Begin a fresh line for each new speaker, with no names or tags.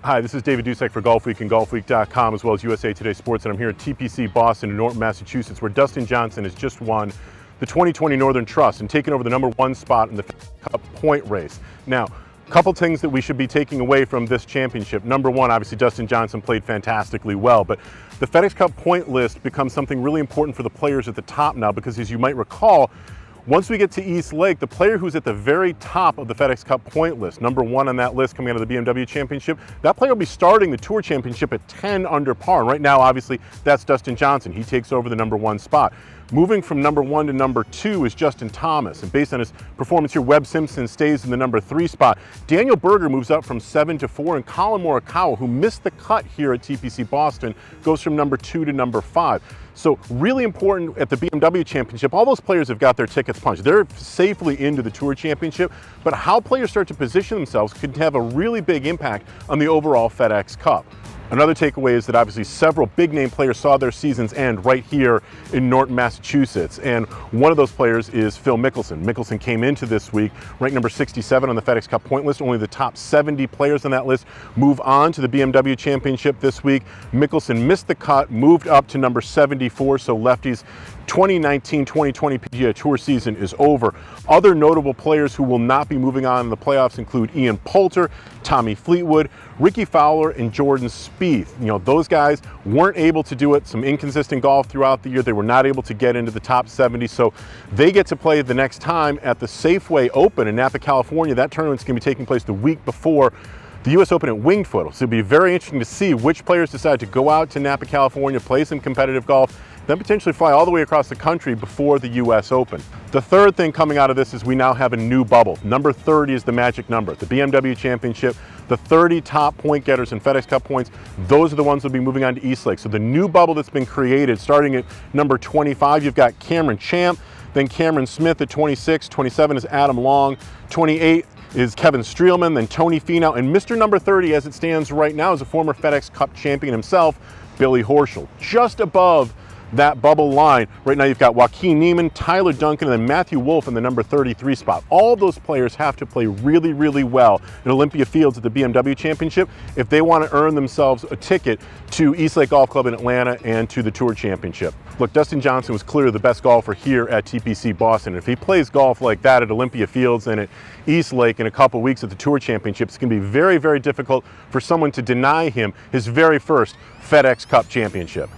Hi, this is David Dusek for Golfweek and Golfweek.com, as well as USA Today Sports, and I'm here at TPC Boston in Norton, Massachusetts, where Dustin Johnson has just won the 2020 Northern Trust and taken over the #1 spot in the FedEx Cup point race. Now, a couple things that we should be taking away from this championship. Number one, obviously Dustin Johnson played fantastically well, but the FedEx Cup point list becomes something really important for the players at the top now, because as you might recall, once we get to East Lake, the player who's at the very top of the FedEx Cup point list, #1 on that list coming out of the BMW Championship, that player will be starting the Tour Championship at 10 under par. And right now, obviously, that's Dustin Johnson. He takes over the #1 spot. Moving from #1 to #2 is Justin Thomas, and based on his performance here, Webb Simpson stays in the #3 spot. Daniel Berger moves up from 7 to 4, and Colin Morikawa, who missed the cut here at TPC Boston, goes from #2 to #5. So really important at the BMW Championship, all those players have got their tickets punched. They're safely into the Tour Championship, but how players start to position themselves could have a really big impact on the overall FedEx Cup. Another takeaway is that obviously several big name players saw their seasons end right here in Norton, Massachusetts. And one of those players is Phil Mickelson. Mickelson came into this week ranked number 67 on the FedEx Cup point list. Only the top 70 players on that list move on to the BMW Championship this week. Mickelson missed the cut, moved up to number 74, so lefty's 2019-2020 PGA Tour season is over. Other notable players who will not be moving on in the playoffs include Ian Poulter, Tommy Fleetwood, Ricky Fowler, and Jordan Spieth. You know, those guys weren't able to do it. Some inconsistent golf throughout the year. They were not able to get into the top 70, so they get to play the next time at the Safeway Open in Napa, California. That tournament's going to be taking place the week before the U.S. Open at Winged Foot. So it'll be very interesting to see which players decide to go out to Napa, California, play some competitive golf, then potentially fly all the way across the country before the U.S. Open. The third thing coming out of this is we now have a new bubble. Number 30 is the magic number. The BMW Championship, the 30 top point getters in FedEx Cup points, those are the ones that will be moving on to East Lake. So the new bubble that's been created, starting at number 25, you've got Cameron Champ, then Cameron Smith at 26, 27 is Adam Long, 28 is Kevin Streelman, then Tony Finau, and Mr. Number 30 as it stands right now is a former FedEx Cup champion himself, Billy Horschel. Just above that bubble line, right now you've got Joaquin Niemann, Tyler Duncan, and then Matthew Wolff in the number 33 spot. All those players have to play really, really well in Olympia Fields at the BMW Championship if they want to earn themselves a ticket to East Lake Golf Club in Atlanta and to the Tour Championship. Look, Dustin Johnson was clearly the best golfer here at TPC Boston. If he plays golf like that at Olympia Fields and at East Lake in a couple weeks at the Tour Championship, it's going to be very, very difficult for someone to deny him his very first FedEx Cup championship.